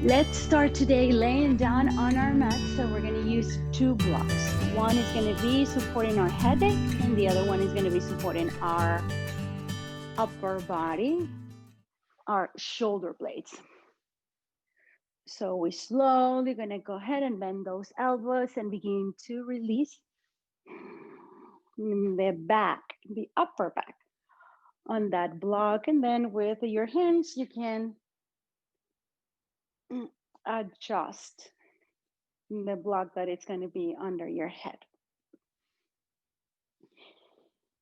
Let's start today laying down on our mat. So we're going to use two blocks. One is going to be supporting our head and the other one is going to be supporting our upper body, our shoulder blades. So we're slowly going to go ahead and bend those elbows and begin to release the back, the upper back on that block. And then with your hands, you can adjust the block that it's going to be under your head.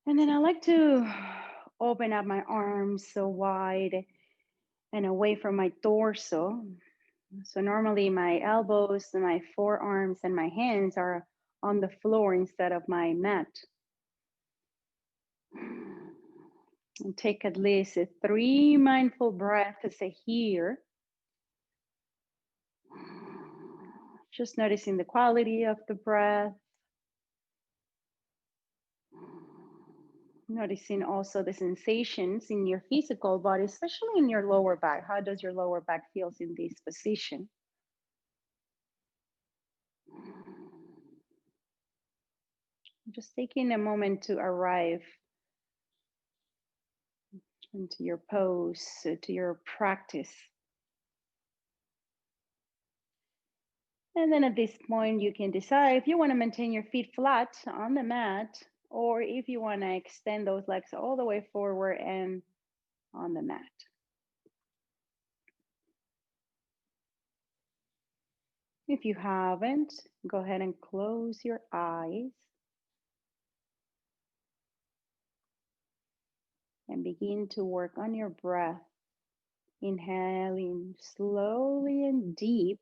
And then I like to open up my arms so wide and away from my torso. So normally my elbows, my forearms, and my hands are on the floor instead of my mat. And take at least 3 mindful breaths here. Just noticing the quality of the breath. Noticing also the sensations in your physical body, especially in your lower back. How does your lower back feel in this position? Just taking a moment to arrive into your pose, to your practice. And then at this point, you can decide if you want to maintain your feet flat on the mat, or if you want to extend those legs all the way forward and on the mat. If you haven't, go ahead and close your eyes and begin to work on your breath. Inhaling slowly and deep,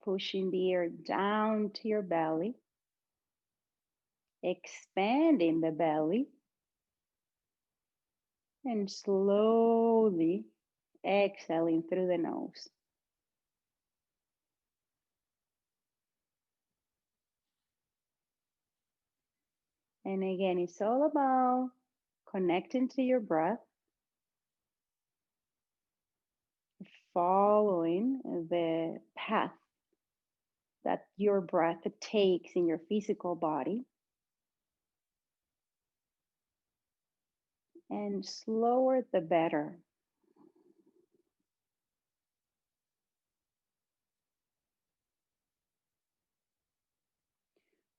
pushing the air down to your belly, expanding the belly, and slowly exhaling through the nose. And again, it's all about connecting to your breath, following the path that your breath takes in your physical body. And slower the better.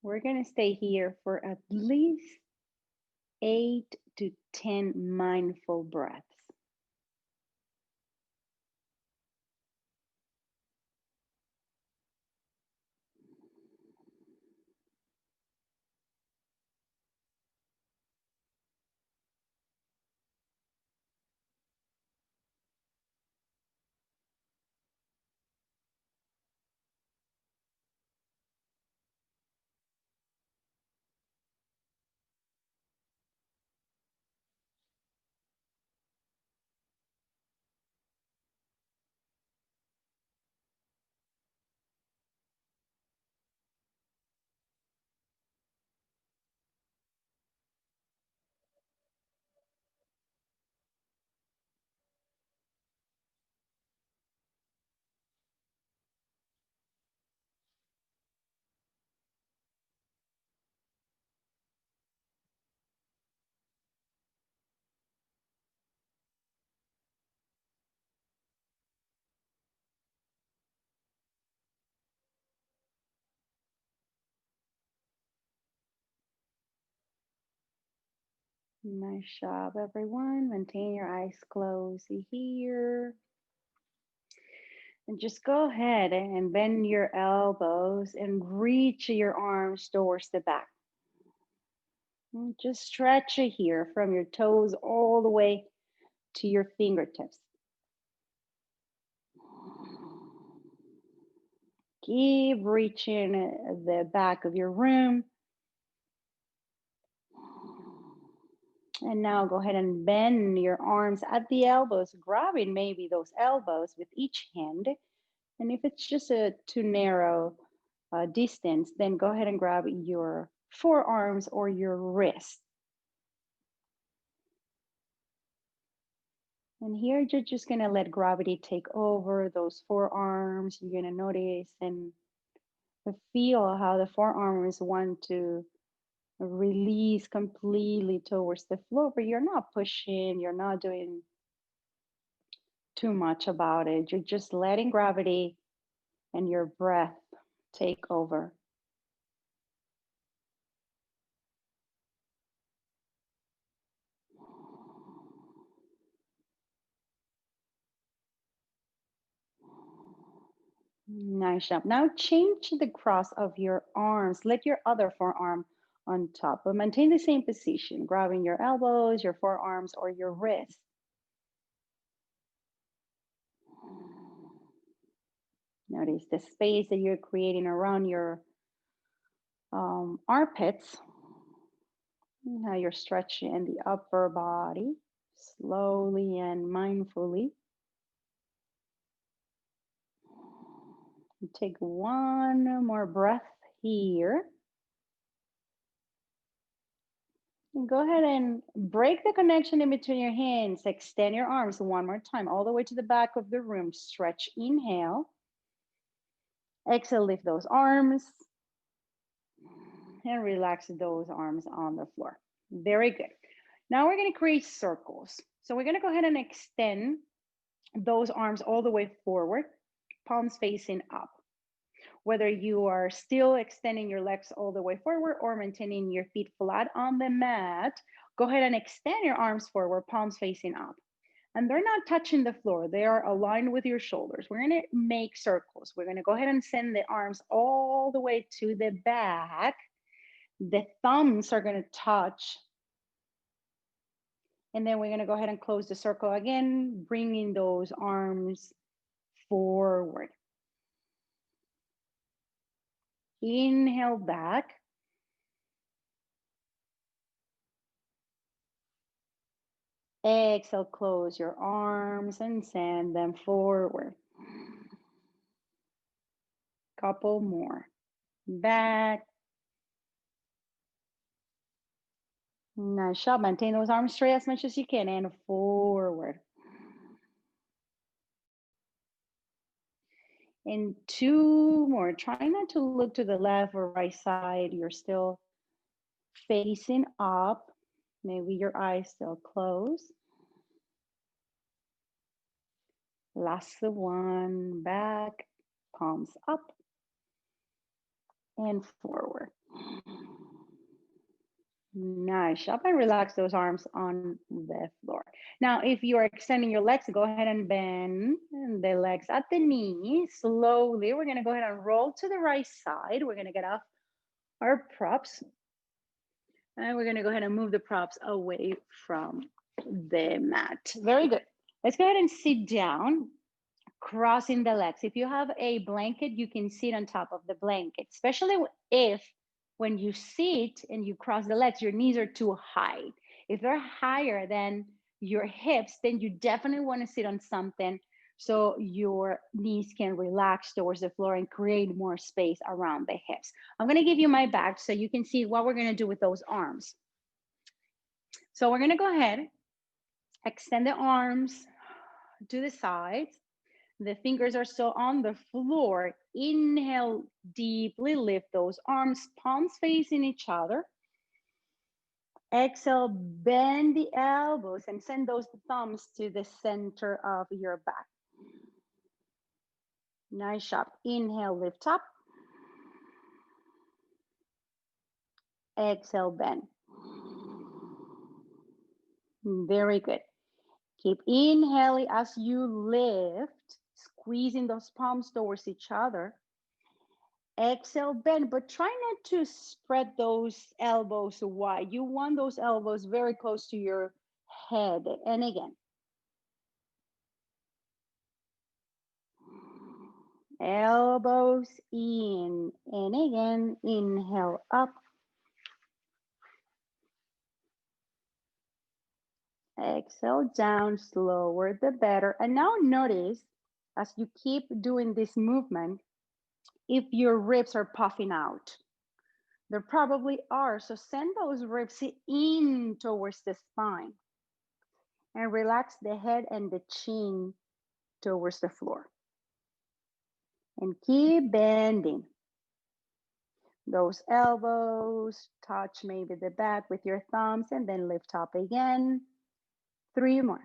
We're going to stay here for at least 8 to 10 mindful breaths. Nice job, everyone. Maintain your eyes closed here. And just go ahead and bend your elbows and reach your arms towards the back. And just stretch it here from your toes all the way to your fingertips. Keep reaching the back of your room. And now go ahead and bend your arms at the elbows, grabbing maybe those elbows with each hand. And if it's just a too narrow distance, then go ahead and grab your forearms or your wrist. And here you're just gonna let gravity take over those forearms. You're gonna notice and feel how the forearms want to release completely towards the floor, but you're not pushing, you're not doing too much about it. You're just letting gravity and your breath take over. Nice job. Now change the cross of your arms. Let your other forearm on top, but maintain the same position, grabbing your elbows, your forearms, or your wrists. Notice the space that you're creating around your armpits. Now you're stretching the upper body slowly and mindfully. Take one more breath here. And go ahead and break the connection in between your hands. Extend your arms one more time, all the way to the back of the room. Stretch, inhale. Exhale, lift those arms. And relax those arms on the floor. Very good. Now we're going to create circles. So we're going to go ahead and extend those arms all the way forward, palms facing up. Whether you are still extending your legs all the way forward or maintaining your feet flat on the mat, go ahead and extend your arms forward, palms facing up. And they're not touching the floor. They are aligned with your shoulders. We're going to make circles. We're going to go ahead and send the arms all the way to the back. The thumbs are going to touch. And then we're going to go ahead and close the circle again, bringing those arms forward. Inhale back. Exhale, close your arms and send them forward. Couple more. Back. Nice job. Maintain those arms straight as much as you can and forward. And two more. Try not to look to the left or right side. You're still facing up. Maybe your eyes still closed. Last one. Back. Palms up and forward. Nice job. And relax those arms on the floor. Now, if you are extending your legs, go ahead and bend the legs at the knee. Slowly, we're going to go ahead and roll to the right side. We're going to get off our props. And we're going to go ahead and move the props away from the mat. Very good. Let's go ahead and sit down, crossing the legs. If you have a blanket, you can sit on top of the blanket, especially if when you sit and you cross the legs, your knees are too high. If they're higher than your hips, then you definitely want to sit on something so your knees can relax towards the floor and create more space around the hips. I'm going to give you my back so you can see what we're going to do with those arms. So we're going to go ahead, extend the arms to the sides. The fingers are still on the floor. Inhale, deeply lift those arms, palms facing each other. Exhale, bend the elbows and send those thumbs to the center of your back. Nice job. Inhale, lift up. Exhale, bend. Very good. Keep inhaling as you lift, squeezing those palms towards each other. Exhale, bend, but try not to spread those elbows wide. You want those elbows very close to your head. And again. Elbows in. And again, inhale up. Exhale down, slower the better. And now notice, as you keep doing this movement, if your ribs are puffing out. There probably are. So send those ribs in towards the spine. and relax the head and the chin towards the floor. And keep bending. Those elbows touch maybe the back with your thumbs and then lift up again. 3 more.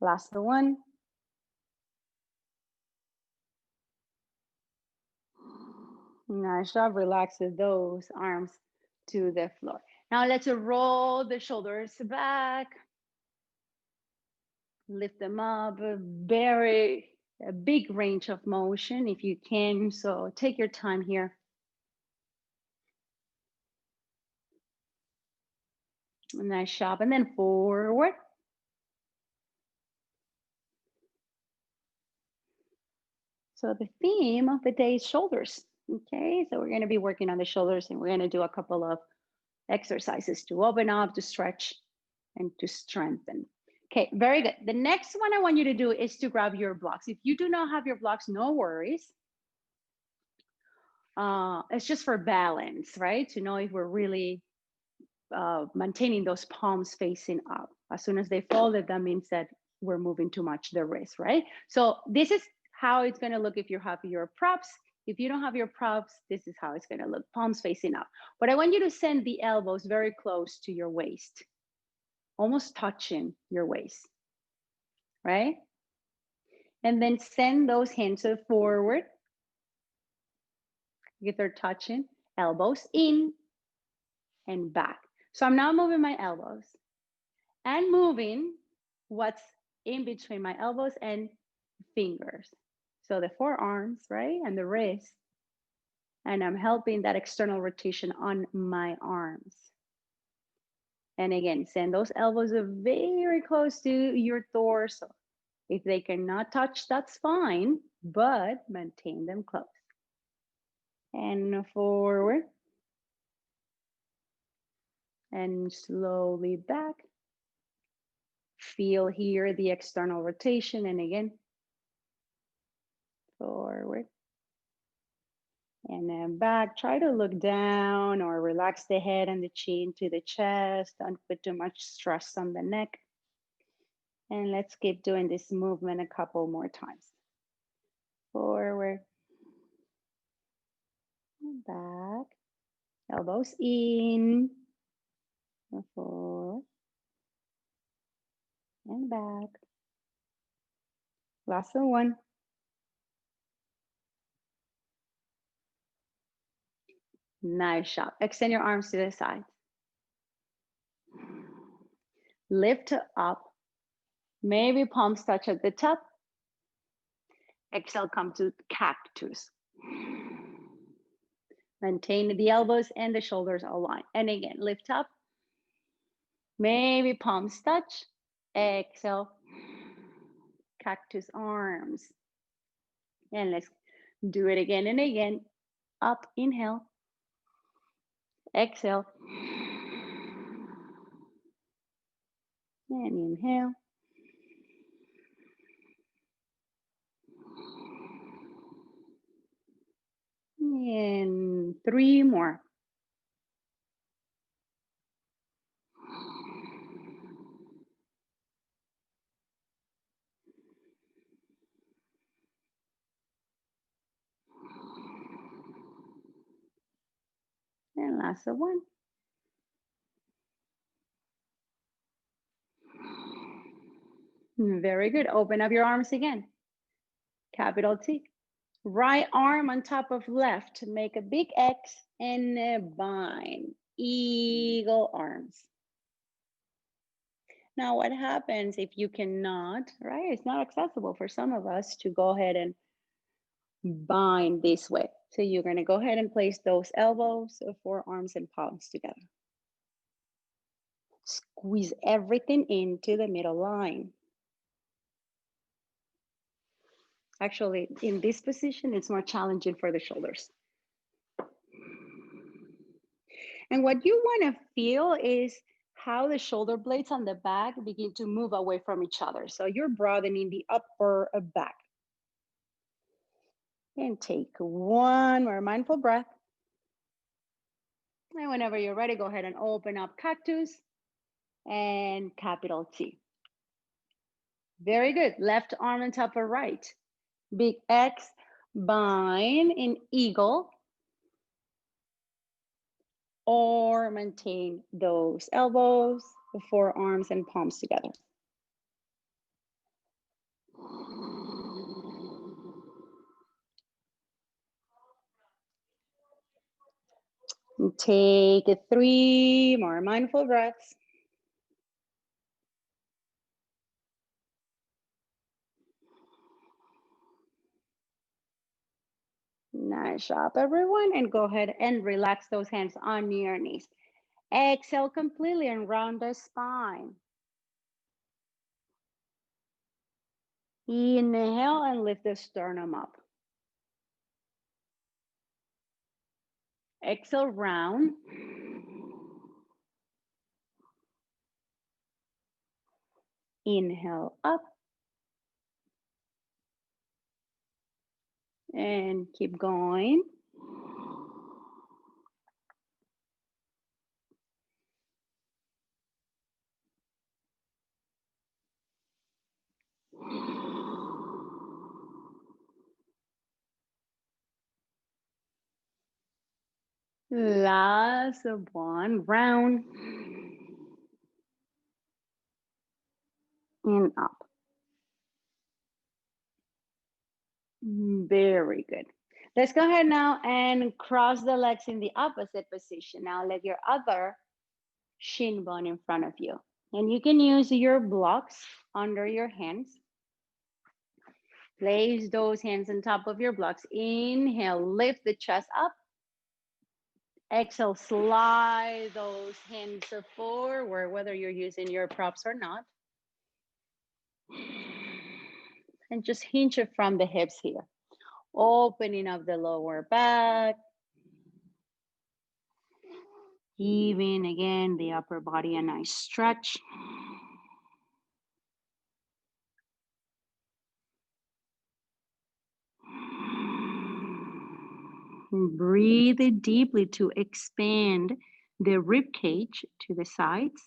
Last one. Nice job. Relax those arms to the floor. Now let's roll the shoulders back. Lift them up. A big range of motion if you can. So take your time here. Nice job. And then forward. So the theme of the day is shoulders. Okay, so we're going to be working on the shoulders and we're going to do a couple of exercises to open up, to stretch, and to strengthen. Okay, very good. The next one I want you to do is to grab your blocks. If you do not have your blocks, no worries. It's just for balance, right? To know if we're really maintaining those palms facing up. As soon as they folded, that means that we're moving too much the wrist, right? So this is how it's going to look if you have your props. If you don't have your props, this is how it's going to look, palms facing up. But I want you to send the elbows very close to your waist, almost touching your waist, right? And then send those hands forward. If they're touching, elbows in and back. So I'm now moving my elbows and moving what's in between my elbows and fingers. So the forearms, right? And the wrist. And I'm helping that external rotation on my arms. And again, send those elbows very close to your torso. If they cannot touch, that's fine, but maintain them close. And forward. And slowly back. Feel here the external rotation. And again, forward. And then back. Try to look down or relax the head and the chin to the chest. Don't put too much stress on the neck. And let's keep doing this movement a couple more times. Forward. And back. Elbows in. And forward. And back. Last one. Nice job. Extend your arms to the side. Lift up. Maybe palms touch at the top. Exhale, come to cactus. Maintain the elbows and the shoulders aligned. And again, lift up. Maybe palms touch. Exhale. Cactus arms. And let's do it again and again. Up, inhale. Exhale. And inhale. And 3 more. And last one. Very good. Open up your arms again. Capital T. Right arm on top of left. Make a big X and bind. Eagle arms. Now, what happens if you cannot, right? It's not accessible for some of us to go ahead and bind this way. So you're going to go ahead and place those elbows, forearms, and palms together. Squeeze everything into the middle line. Actually, in this position, it's more challenging for the shoulders. And what you want to feel is how the shoulder blades on the back begin to move away from each other. So you're broadening the upper back. And take one more mindful breath. And whenever you're ready, go ahead and open up cactus and capital T. Very good. Left arm on top of right. Big X, bind in eagle, or maintain those elbows, the forearms and palms together. And take 3 more mindful breaths. Nice job, everyone. And go ahead and relax those hands on your knees. Exhale completely and round the spine. Inhale and lift the sternum up. Exhale, round. Inhale up. And keep going. Last one, round. And up. Very good. Let's go ahead now and cross the legs in the opposite position. Now let your other shin bone in front of you. And you can use your blocks under your hands. Place those hands on top of your blocks. Inhale, lift the chest up. Exhale, slide those hands forward, whether you're using your props or not. And just hinge it from the hips here. Opening up the lower back. Giving again the upper body a nice stretch. Breathe deeply to expand the rib cage to the sides.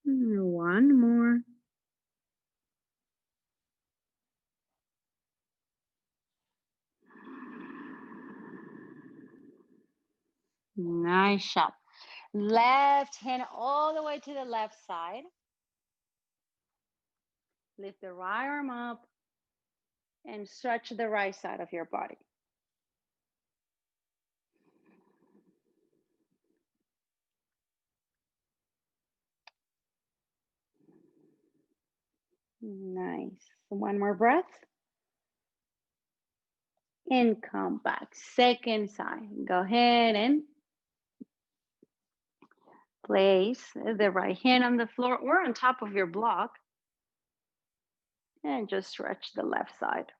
One more. Nice job. Left hand all the way to the left side. Lift the right arm up and stretch the right side of your body. Nice. One more breath. And come back. Second side. Go ahead and place the right hand on the floor or on top of your block. And just stretch the left side.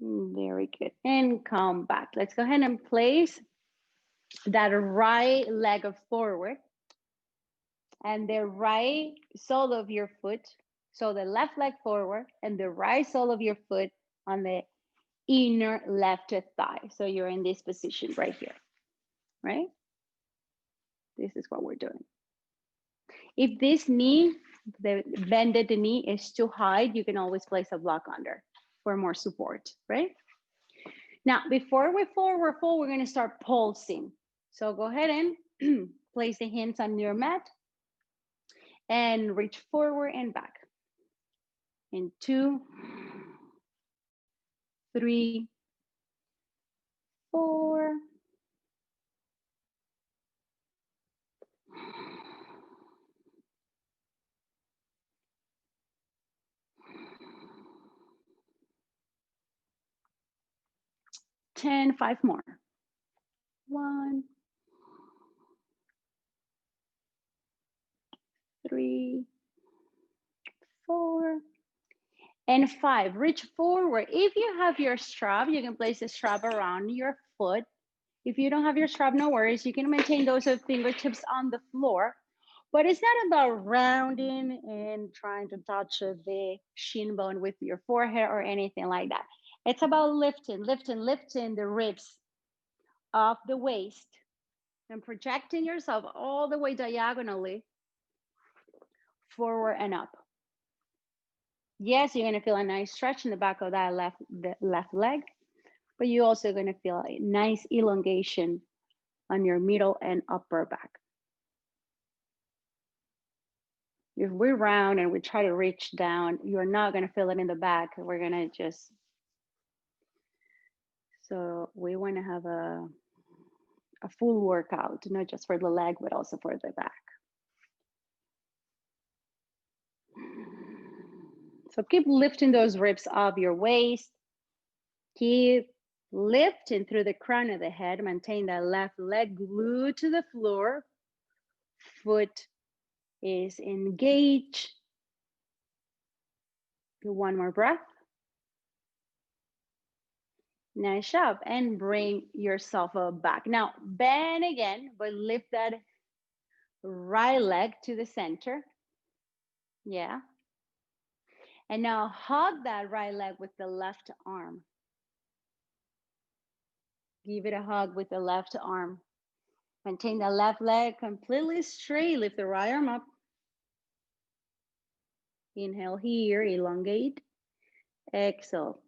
Very good. And come back. Let's go ahead and place that right leg forward and the right sole of your foot. So the left leg forward and the right sole of your foot on the inner left thigh. So you're in this position right here, right? This is what we're doing. If this knee, the bended knee is too high, you can always place a block under for more support, right? Now, before we forward fold, we're going to start pulsing. So go ahead and place the hands on your mat and reach forward and back. In 2, 3, 4. 10, 5 more. 1, 3, 4, and 5. Reach forward. If you have your strap, you can place the strap around your foot. If you don't have your strap, no worries. You can maintain those fingertips on the floor. But it's not about rounding and trying to touch the shin bone with your forehead or anything like that. It's about lifting the ribs off the waist and projecting yourself all the way diagonally forward and up. Yes, you're gonna feel a nice stretch in the back of that left leg, but you're also gonna feel a nice elongation on your middle and upper back. If we round and we try to reach down, you're not gonna feel it in the back. We're gonna just, so we wanna have a full workout, not just for the leg, but also for the back. So keep lifting those ribs off your waist. Keep lifting through the crown of the head. Maintain that left leg glued to the floor. Foot is engaged. Do one more breath. Nice job. And bring yourself back. Now, bend again, but lift that right leg to the center. Yeah. And now hug that right leg with the left arm. Give it a hug with the left arm. Maintain the left leg completely straight. Lift the right arm up. Inhale here, elongate. Exhale.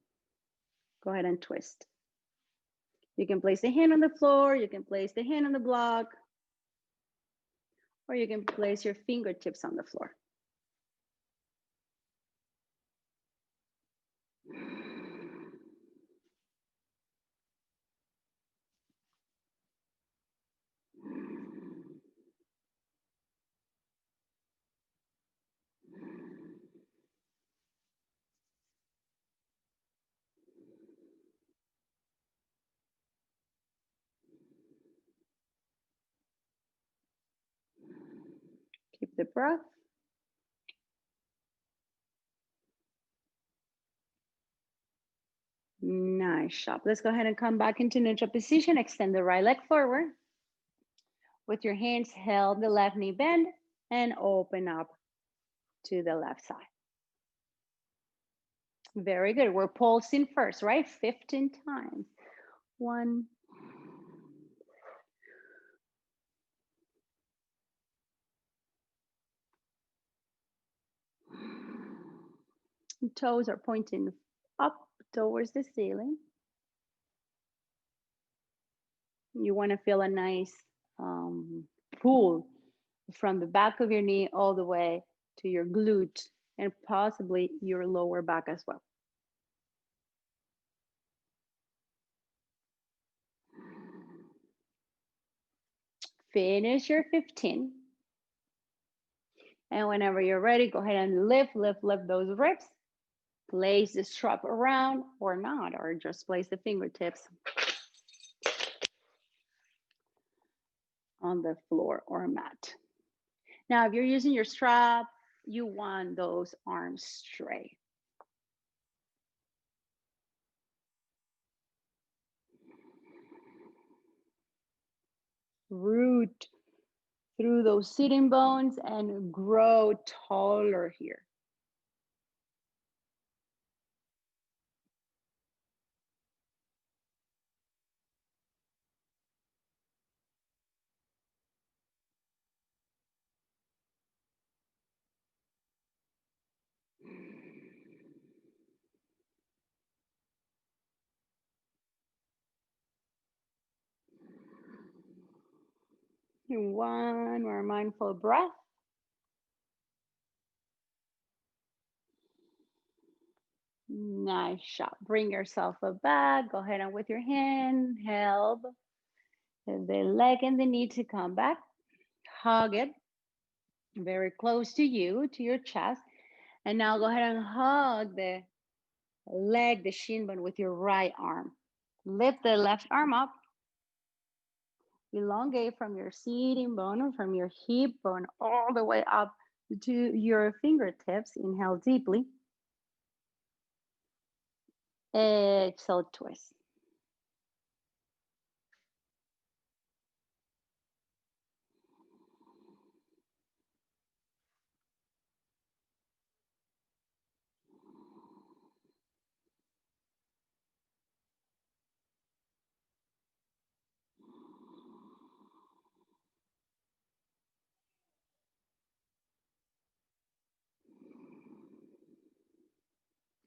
Go ahead and twist. You can place the hand on the floor. You can place the hand on the block. Or you can place your fingertips on the floor. Keep the breath. Nice job. Let's go ahead and come back into neutral position. Extend the right leg forward. With your hands held, the left knee bend and open up to the left side. Very good. We're pulsing first, right? 15 times. 1, 2. Toes are pointing up towards the ceiling. You want to feel a nice pull from the back of your knee all the way to your glute and possibly your lower back as well. Finish your 15. And whenever you're ready, go ahead and lift those ribs. Place the strap around or not, or just place the fingertips on the floor or mat. Now, if you're using your strap, you want those arms straight. Root through those sitting bones and grow taller here. And one more mindful breath. Nice shot. Bring yourself back. Go ahead and with your hand, help the leg and the knee to come back. Hug it very close to you, to your chest. And now go ahead and hug the leg, the shin bone with your right arm. Lift the left arm up. Elongate from your sitting bone or from your hip bone all the way up to your fingertips. Inhale deeply. Exhale, twist.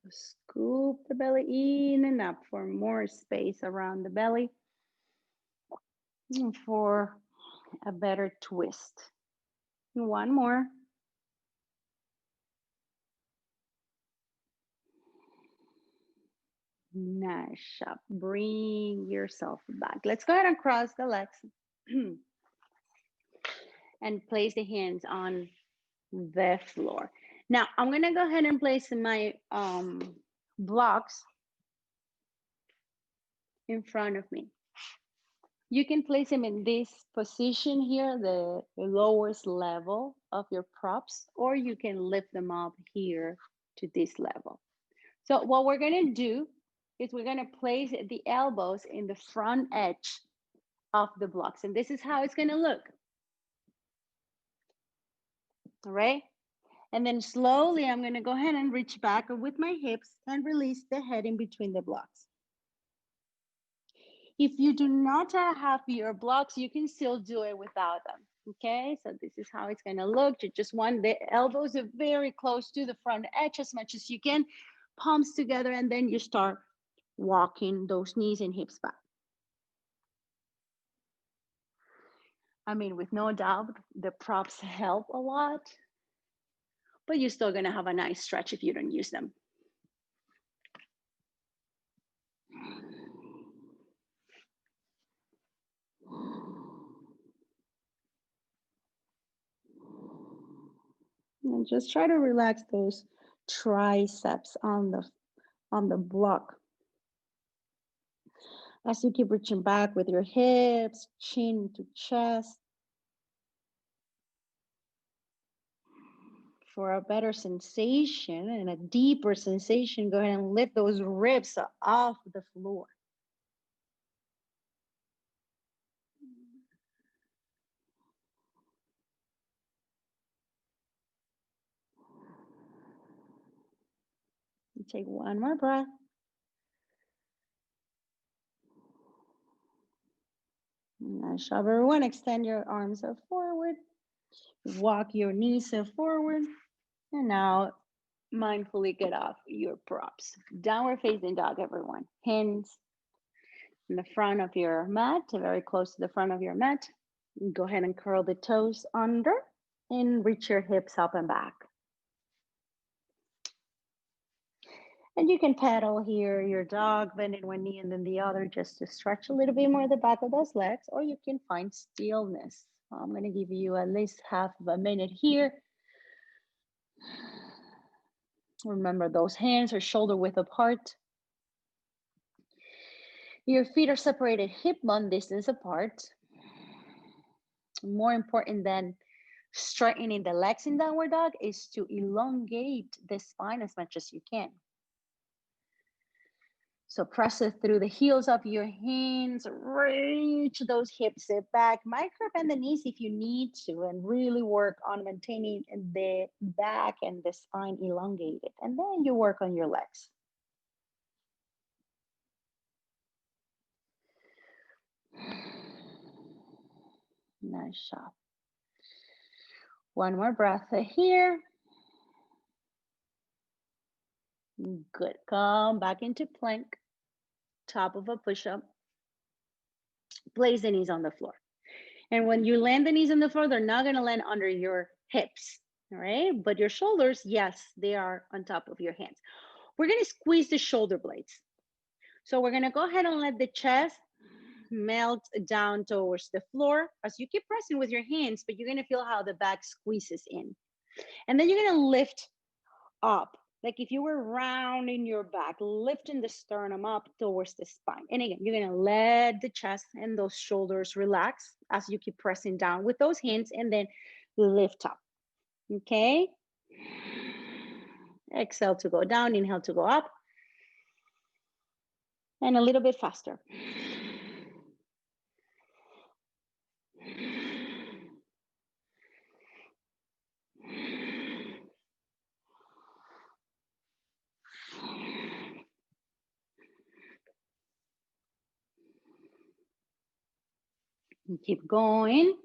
Scoop the belly in and up for more space around the belly and for a better twist. One more. Nice job. Bring yourself back. Let's go ahead and cross the legs and place the hands on the floor. Now, I'm going to go ahead and place my blocks in front of me. You can place them in this position here, the lowest level of your props, or you can lift them up here to this level. So what we're going to do is we're going to place the elbows in the front edge of the blocks. And this is how it's going to look. All right. And then slowly, I'm going to go ahead and reach back with my hips and release the head in between the blocks. If you do not have your blocks, you can still do it without them. Okay, so this is how it's going to look. You just want the elbows are very close to the front edge as much as you can, palms together, and then you start walking those knees and hips back. I mean, with no doubt, the props help a lot, but you're still going to have a nice stretch if you don't use them. And just try to relax those triceps on the block. As you keep reaching back with your hips, chin to chest. For a better sensation and a deeper sensation, go ahead and lift those ribs off the floor. Take one more breath. Nice job, everyone. Extend your arms up forward. Walk your knees up forward. And now mindfully get off your props. Downward facing dog, everyone. Hands in the front of your mat, very close to the front of your mat. Go ahead and curl the toes under and reach your hips up and back. And you can pedal here your dog, bending one knee and then the other, just to stretch a little bit more the back of those legs, or you can find stillness. I'm going to give you at least half of a minute here. Remember, those hands are shoulder width apart. Your feet are separated hip bone distance apart. More important than straightening the legs in downward dog is to elongate the spine as much as you can. So press it through the heels of your hands, reach those hips back, micro bend the knees if you need to, and really work on maintaining the back and the spine elongated. And then you work on your legs. Nice job. One more breath here. Good. Come back into plank. Top of a push-up. Place the knees on the floor. And when you land the knees on the floor, they're not going to land under your hips, all right? But your shoulders, yes, they are on top of your hands. We're going to squeeze the shoulder blades. So we're going to go ahead and let the chest melt down towards the floor as you keep pressing with your hands, but you're going to feel how the back squeezes in. And then you're going to lift up Like if you were rounding your back, lifting the sternum up towards the spine. And again, you're gonna let the chest and those shoulders relax as you keep pressing down with those hands and then lift up, okay? Exhale to go down, inhale to go up. And a little bit faster. And keep going.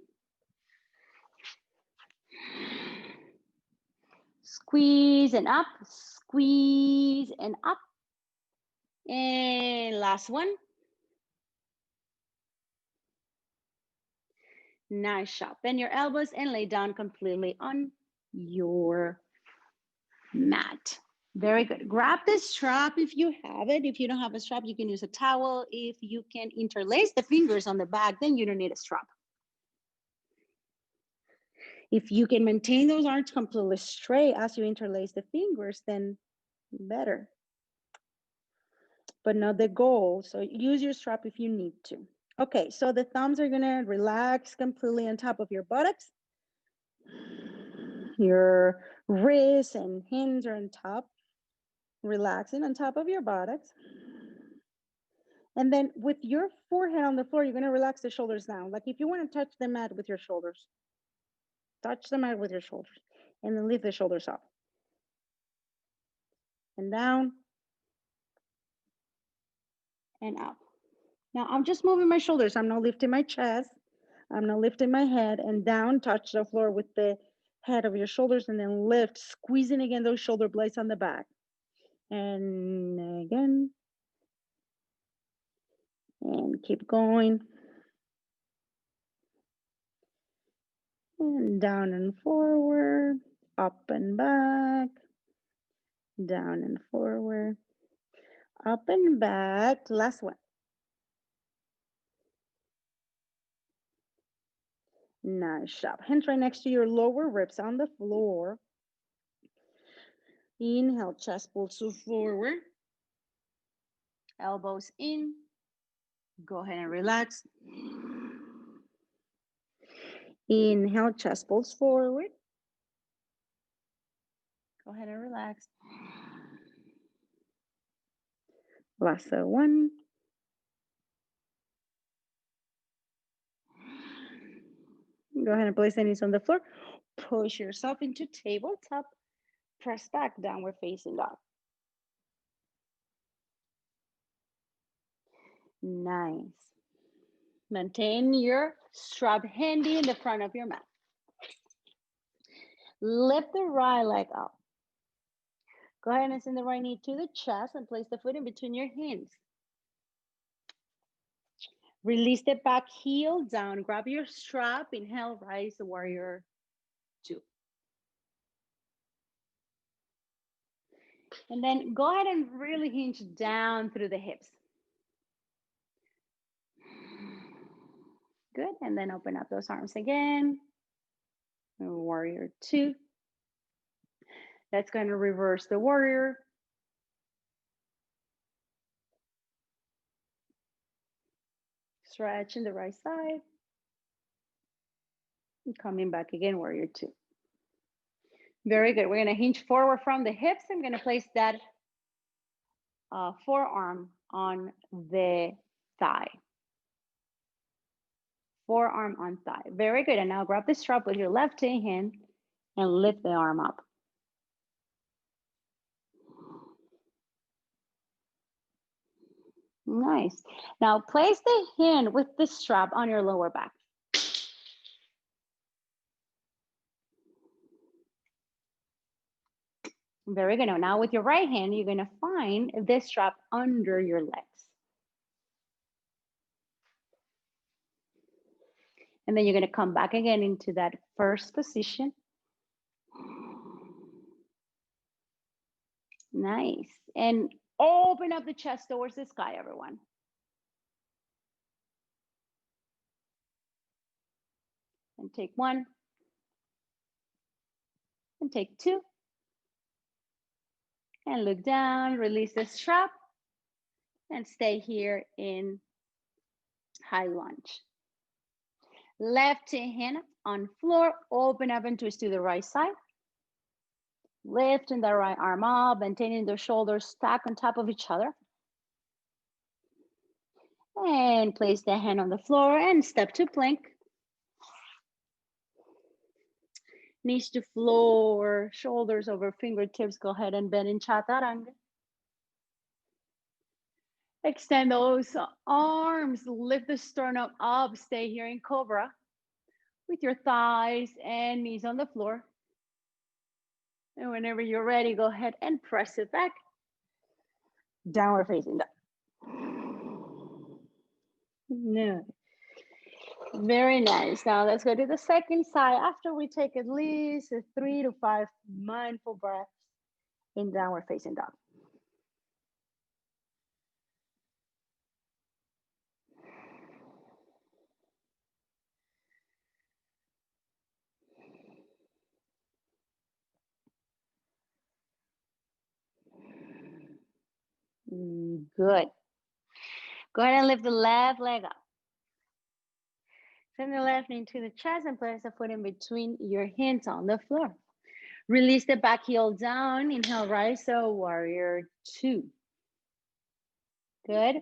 Squeeze and up, squeeze and up. And last one. Nice job. Bend your elbows and lay down completely on your mat. Very good. Grab the strap if you have it. If you don't have a strap, you can use a towel. If you can interlace the fingers on the back, then you don't need a strap. If you can maintain those arms completely straight as you interlace the fingers, then better. But not the goal. So use your strap if you need to. Okay, so the thumbs are gonna relax completely on top of your buttocks. Your wrists and hands are on top, relaxing on top of your buttocks. And then with your forehead on the floor, you're gonna relax the shoulders down. Like if you wanna touch the mat with your shoulders, touch the mat with your shoulders, and then lift the shoulders up. And down, and up. Now I'm just moving my shoulders. I'm not lifting my chest. I'm not lifting my head, and down, touch the floor with the head of your shoulders, and then lift, squeezing again those shoulder blades on the back. And again, and keep going. And down and forward, up and back, down and forward, up and back. Last one. Nice job. Hands right next to your lower ribs on the floor. Inhale, chest pulls forward. Elbows in. Go ahead and relax. Inhale, chest pulls forward. Go ahead and relax. Last one. Go ahead and place the knees on the floor. Push yourself into tabletop. Press back, downward facing dog. Nice. Maintain your strap handy in the front of your mat. Lift the right leg up. Go ahead and send the right knee to the chest and place the foot in between your hands. Release the back heel down. Grab your strap. Inhale, rise the warrior two. And then go ahead and really hinge down through the hips. Good. And then open up those arms again. Warrior two. That's going to reverse the warrior. Stretch in the right side. And coming back again, warrior two. Very good. We're going to hinge forward from the hips. I'm going to place that forearm on the thigh. Forearm on thigh. Very good. And now grab the strap with your left hand and lift the arm up. Nice. Now place the hand with the strap on your lower back. Very good. Now with your right hand, you're going to find this strap under your legs. And then you're going to come back again into that first position. Nice. And open up the chest towards the sky, everyone. And take one. And take two. And look down, release the strap, and stay here in high lunge. Left hand on floor, open up and twist to the right side. Lifting the right arm up, maintaining the shoulders stacked on top of each other. And place the hand on the floor and step to plank. Knees to floor, shoulders over fingertips. Go ahead and bend in chaturanga. Extend those arms, lift the sternum up, stay here in cobra with your thighs and knees on the floor. And whenever you're ready, go ahead and press it back. Downward facing dog. No. Very nice. Now let's go to the second side after we take at least 3 to 5 mindful breaths in downward facing dog. Good. Go ahead and lift the left leg up. Send the left knee to the chest and place the foot in between your hands on the floor. Release the back heel down. Inhale, rise, so warrior two. Good.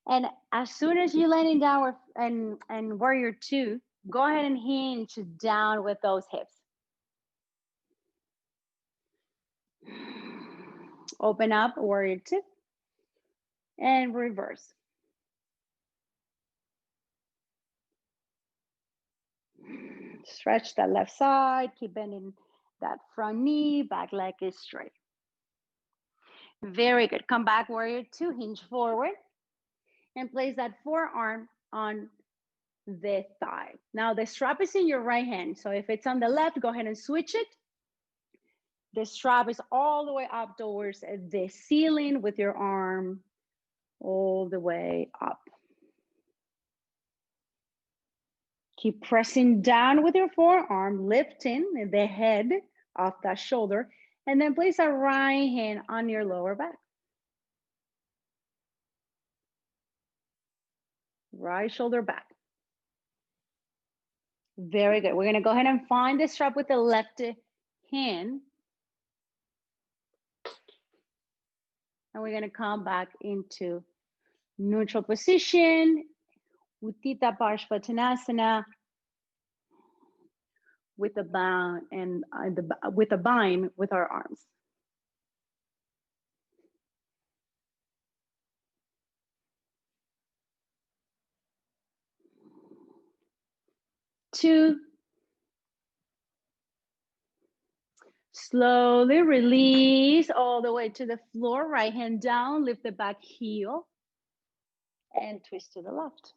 And as soon as you land in downward and warrior two, go ahead and hinge down with those hips. Open up, warrior two, and reverse. Stretch that left side, keep bending that front knee, back leg is straight. Very good. Come back, warrior two, hinge forward, and place that forearm on the thigh. Now the strap is in your right hand, so if it's on the left, go ahead and switch it. The strap is all the way up towards the ceiling with your arm all the way up. Keep pressing down with your forearm, lifting the head off that shoulder, and then place a right hand on your lower back. Right shoulder back. Very good. We're gonna go ahead and find the strap with the left hand. And we're gonna come back into neutral position, Utthita Parshvattanasana, with a bound and with a bind with our arms. Two. Slowly release all the way to the floor, right hand down, lift the back heel, and twist to the left.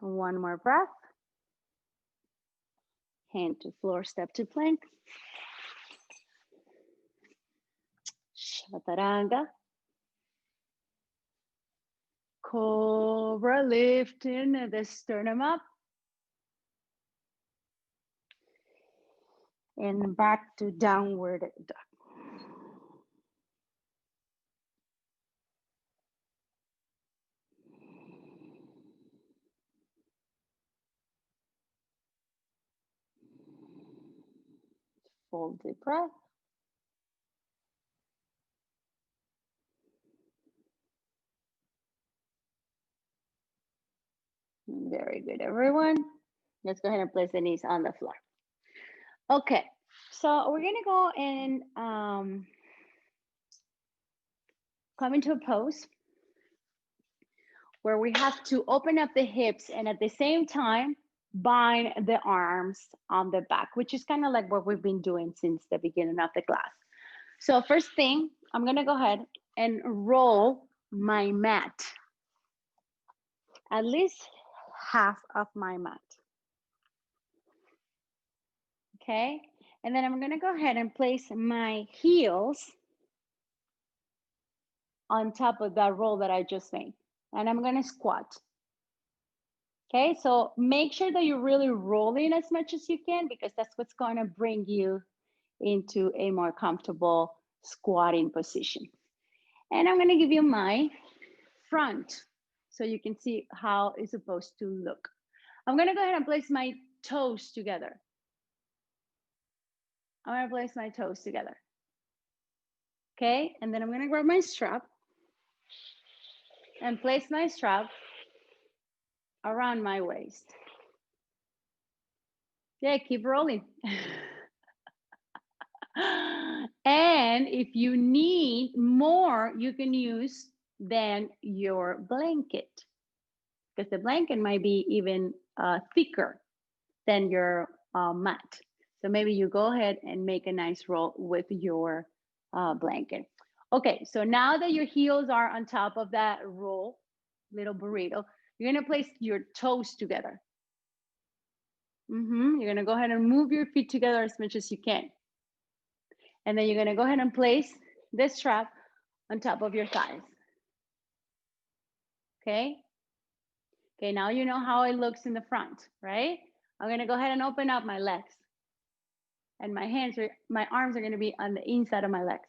One more breath. Hand to floor, step to plank. Chaturanga. Cobra, lifting the sternum up. And back to downward dog. Full deep breath. Very good, everyone. Let's go ahead and place the knees on the floor. Okay, so we're gonna go and come into a pose where we have to open up the hips and at the same time bind the arms on the back, which is kind of like what we've been doing since the beginning of the class. So first thing, I'm gonna go ahead and roll my mat, at least half of my mat. Okay, and then I'm gonna go ahead and place my heels on top of that roll that I just made. And I'm gonna squat. Okay, so make sure that you're really rolling as much as you can because that's what's going to bring you into a more comfortable squatting position. And I'm going to give you my front so you can see how it's supposed to look. I'm going to go ahead and place my toes together. I'm going to place my toes together. Okay, and then I'm going to grab my strap and place my strap around my waist. Yeah, keep rolling. And if you need more, you can use then your blanket because the blanket might be even thicker than your mat. So maybe you go ahead and make a nice roll with your blanket. Okay, so now that your heels are on top of that roll, little burrito, you're gonna place your toes together. You're gonna go ahead and move your feet together as much as you can. And then you're gonna go ahead and place this strap on top of your thighs. Okay? Okay, now you know how it looks in the front, right? I'm gonna go ahead and open up my legs. And my arms are gonna be on the inside of my legs.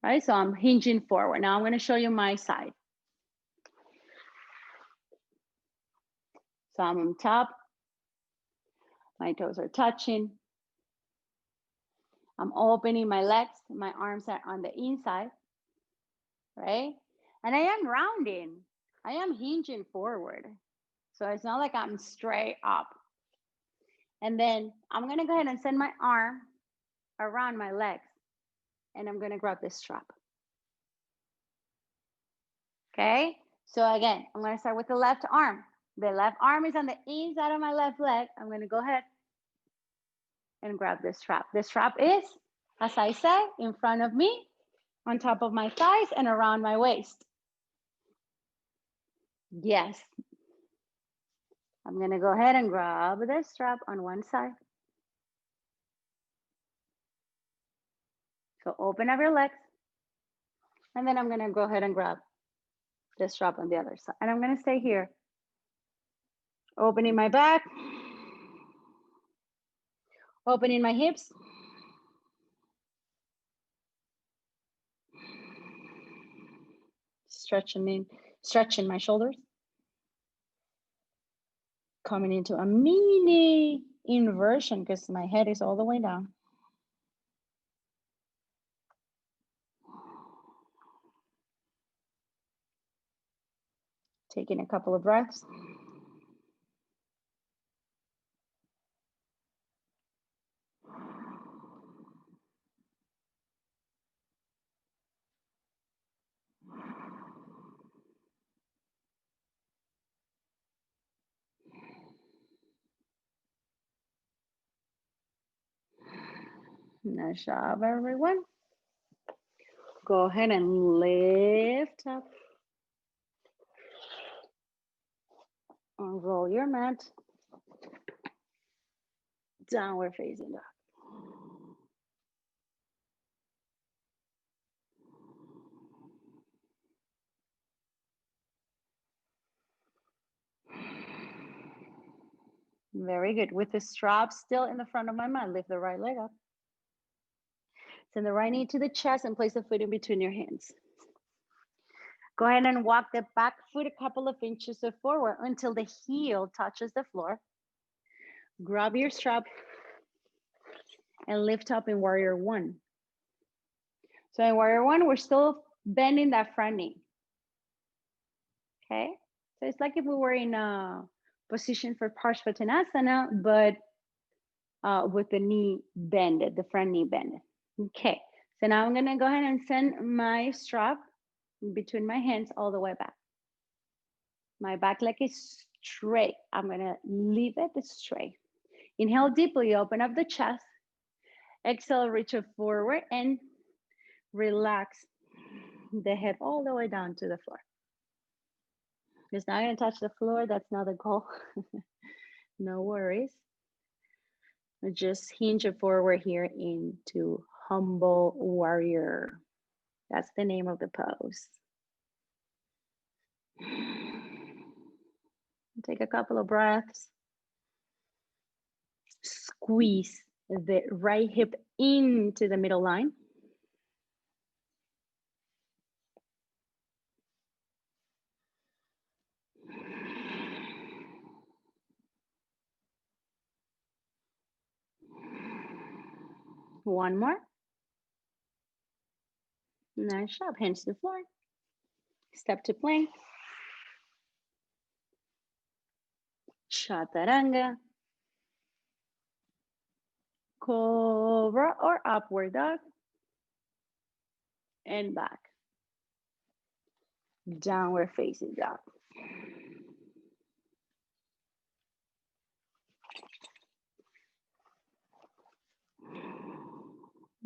Right, so I'm hinging forward. Now I'm gonna show you my side. So I'm on top, my toes are touching. I'm opening my legs, my arms are on the inside, right? And I am rounding, I am hinging forward. So it's not like I'm straight up. And then I'm gonna go ahead and send my arm around my legs and I'm gonna grab this strap. Okay, so again, I'm gonna start with the left arm. The left arm is on the inside of my left leg. I'm gonna go ahead and grab this strap. The strap is, as I said, in front of me, on top of my thighs and around my waist. Yes. I'm gonna go ahead and grab this strap on one side. So open up your legs. And then I'm gonna go ahead and grab this strap on the other side. And I'm gonna stay here. Opening my back. Opening my hips. Stretching my shoulders. Coming into a mini inversion because my head is all the way down. Taking a couple of breaths. Nice job, everyone. Go ahead and lift up. Roll your mat. Downward facing dog. Very good. With the strap still in the front of my mat, lift the right leg up. Send the right knee to the chest and place the foot in between your hands. Go ahead and walk the back foot a couple of inches forward until the heel touches the floor. Grab your strap and lift up in warrior one. So in warrior one, we're still bending that front knee. Okay, so it's like if we were in a position for Parsvottanasana, but with the knee bended, the front knee bended. Okay, so now I'm gonna go ahead and send my strap between my hands all the way back. My back leg is straight. I'm gonna leave it straight. Inhale deeply, open up the chest. Exhale, reach it forward and relax the head all the way down to the floor. It's not gonna touch the floor, that's not the goal. No worries. Just hinge it forward here into humble warrior. That's the name of the pose. Take a couple of breaths. Squeeze the right hip into the middle line. One more. Nice job. Hands to the floor. Step to plank. Chaturanga. Cobra or upward dog. And back. Downward facing dog.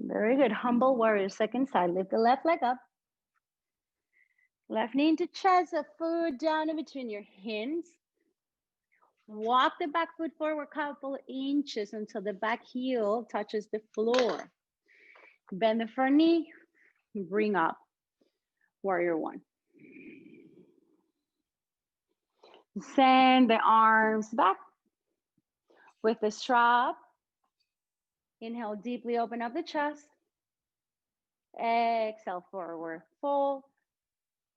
Very good. Humble warrior, second side. Lift the left leg up. Left knee into chest, a foot down in between your hands. Walk the back foot forward a couple of inches until the back heel touches the floor. Bend the front knee, bring up warrior one. Send the arms back with the strap. Inhale, deeply open up the chest. Exhale, forward fold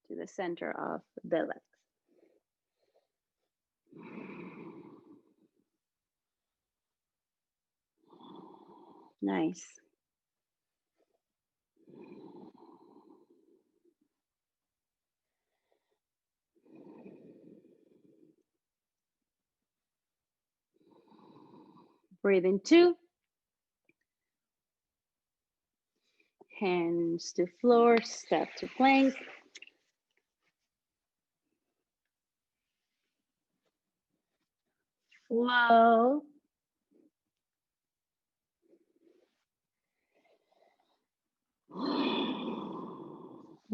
to the center of the legs. Nice. Breathe in 2. Hands to floor, step to plank. Flow.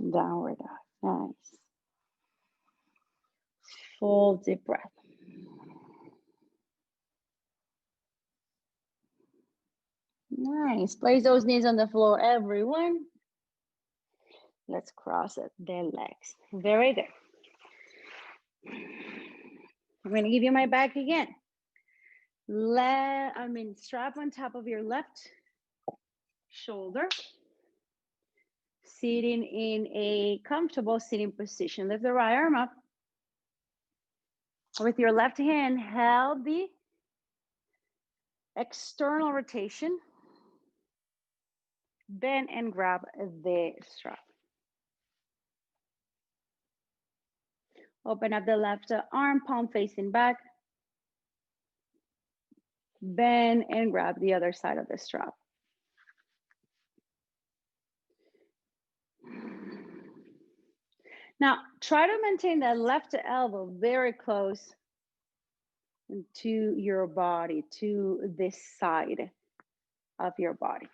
Downward dog. Nice. Full deep breath. Nice. Place those knees on the floor, everyone. Let's cross it, the legs. Very good. I'm going to give you my back again. Strap on top of your left shoulder. Sitting in a comfortable sitting position. Lift the right arm up. With your left hand, held the external rotation. Bend and grab the strap. Open up the left arm, palm facing back. Bend and grab the other side of the strap. Now, try to maintain that left elbow very close to your body, to this side of your body.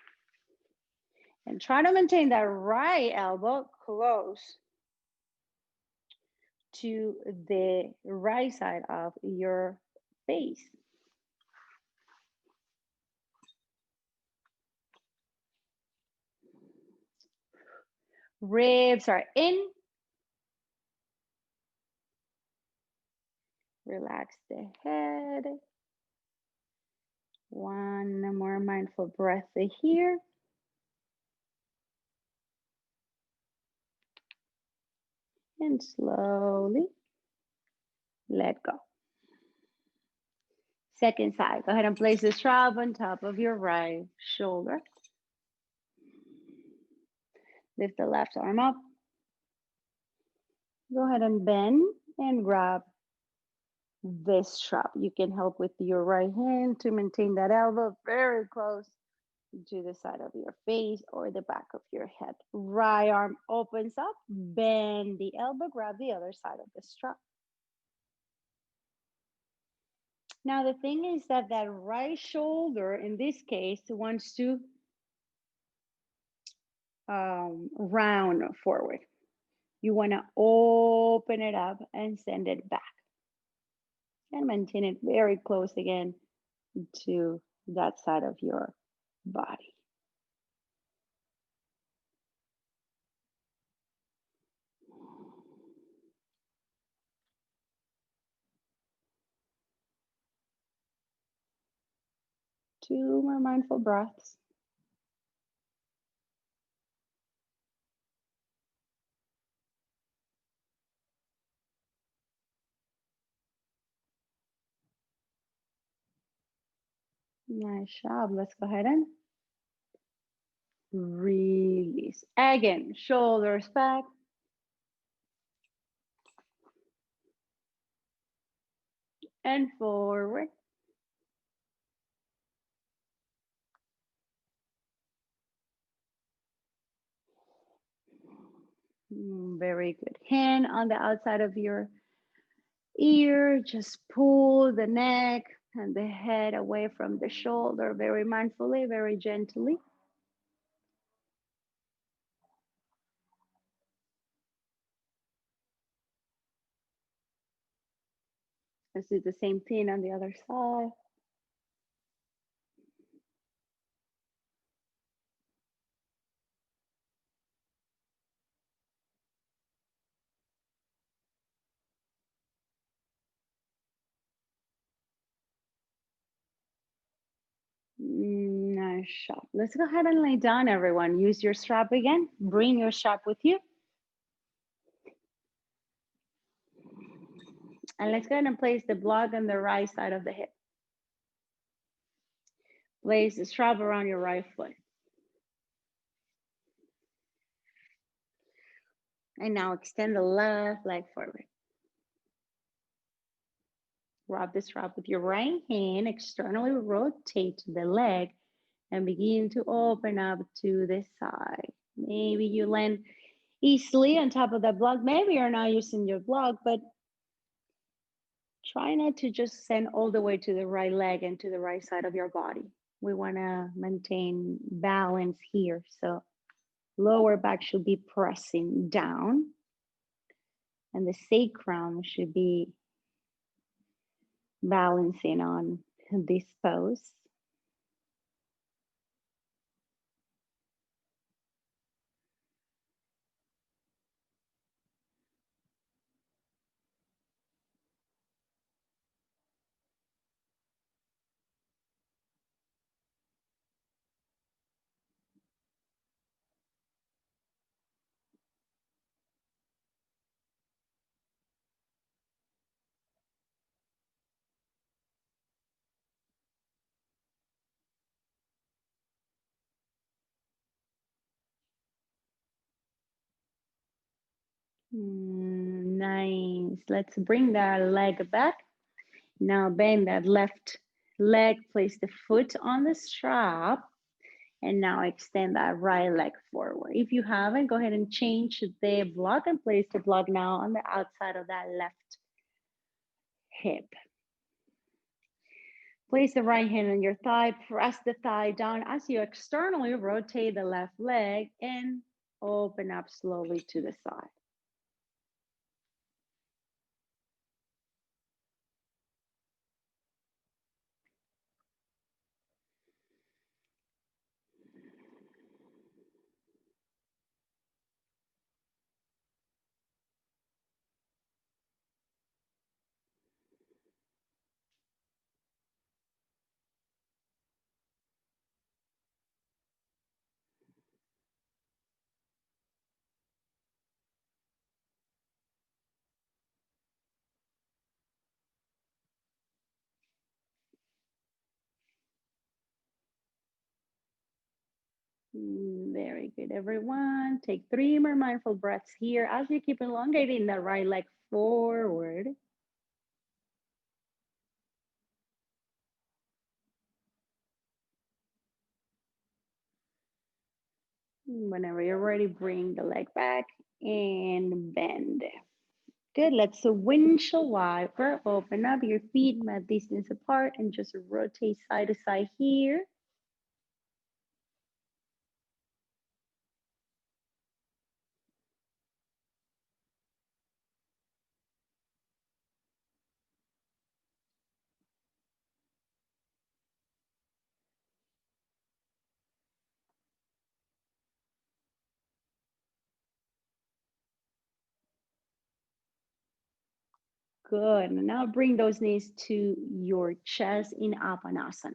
And try to maintain that right elbow close to the right side of your face. Ribs are in. Relax the head. One more mindful breath here. And slowly let go. Second side, go ahead and place the strap on top of your right shoulder. Lift the left arm up. Go ahead and bend and grab this strap. You can help with your right hand to maintain that elbow very close to the side of your face or the back of your head. Right arm opens up, bend the elbow, grab the other side of the strap. Now the thing is that right shoulder, in this case, wants to round forward. You want to open it up and send it back. And maintain it very close again to that side of your body. 2 more mindful breaths. Nice job. Let's go ahead and release. Again, shoulders back. And forward. Very good. Hand on the outside of your ear. Just pull the neck and the head away from the shoulder very mindfully, very gently. Let's do the same thing on the other side. Nice job. Let's go ahead and lay down, everyone. Use your strap again. Bring your strap with you. And let's go ahead and place the block on the right side of the hip. Place the strap around your right foot. And now extend the left leg forward. Wrap the strap with your right hand, externally rotate the leg and begin to open up to the side. Maybe you land easily on top of that block. Maybe you're not using your block, but try not to just send all the way to the right leg and to the right side of your body. We want to maintain balance here. So lower back should be pressing down and the sacrum should be balancing on this pose. Nice. Let's bring that leg back. Now bend that left leg, place the foot on the strap, and now extend that right leg forward. If you haven't, go ahead and change the block and place the block now on the outside of that left hip. Place the right hand on your thigh, press the thigh down as you externally rotate the left leg and open up slowly to the side. Very good, everyone. Take 3 more mindful breaths here as you keep elongating the right leg forward. Whenever you're ready, bring the leg back and bend. Good, let's windshield wiper. Open up your feet, mat distance apart, and just rotate side to side here. Good, now bring those knees to your chest in Apanasana.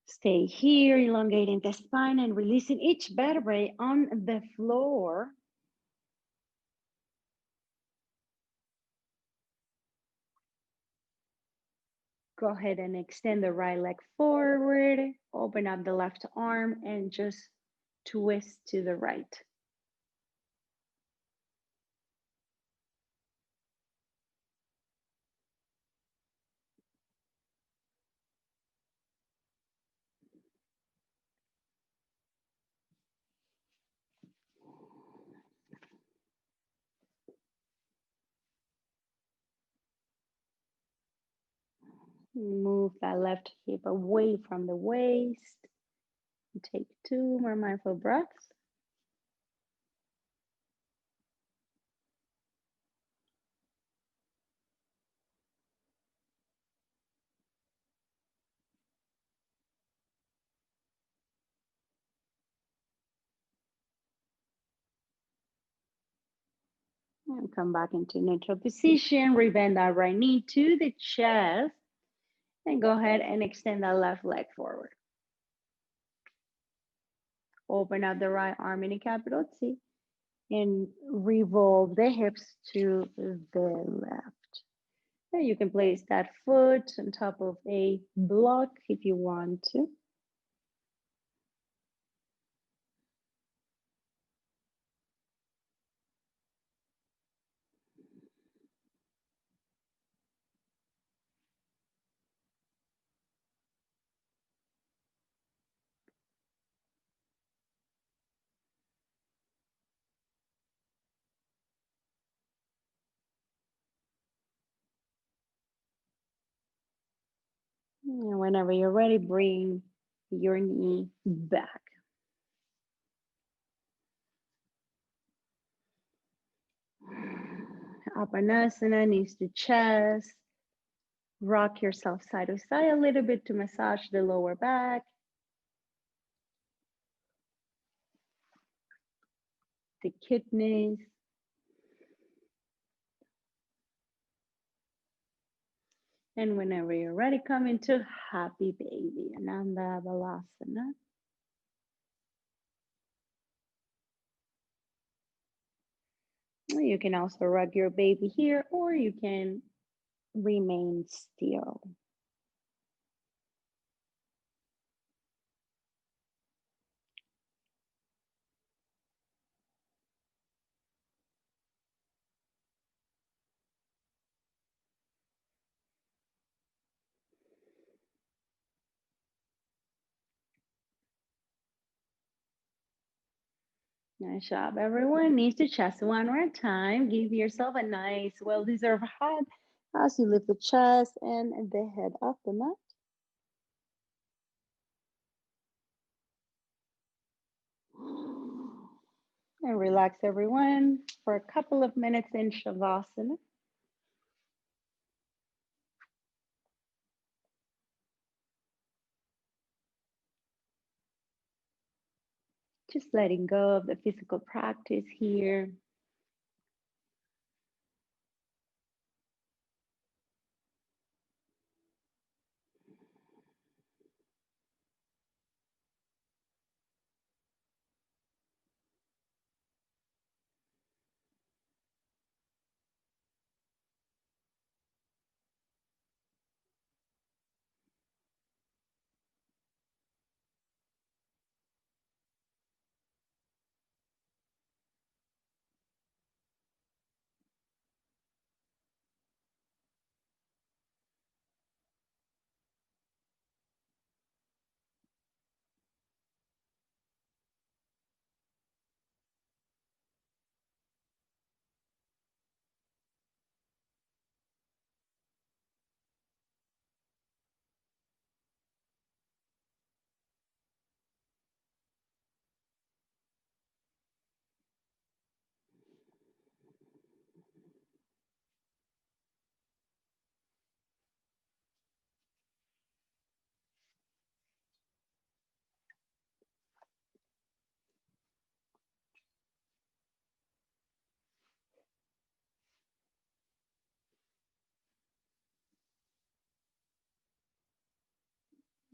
Stay here, elongating the spine and releasing each vertebrae on the floor. Go ahead and extend the right leg forward, open up the left arm and just twist to the right. Move that left hip away from the waist. Take 2 more mindful breaths. And come back into neutral position. Rebend that right knee to the chest. And go ahead and extend that left leg forward. Open up the right arm in a capital T. And revolve the hips to the left. And you can place that foot on top of a block if you want to. And whenever you're ready, bring your knee back. Apanasana, knees to chest. Rock yourself side to side a little bit to massage the lower back, the kidneys. And whenever you're ready, come into happy baby, ANNADELIS. You can also rug your baby here, or you can remain still. Nice job, everyone. Knees to chest one more time. Give yourself a nice, well-deserved hug as you lift the chest and the head off the mat. And relax, everyone, for a couple of minutes in Shavasana. Just letting go of the physical practice here.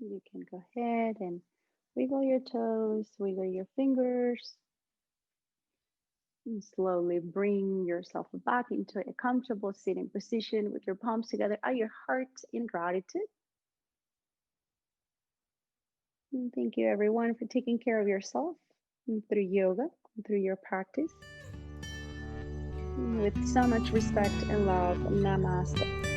You can go ahead and wiggle your toes, wiggle your fingers, and slowly bring yourself back into a comfortable sitting position with your palms together at your heart in gratitude. And thank you, everyone, for taking care of yourself through yoga, through your practice. With so much respect and love, namaste.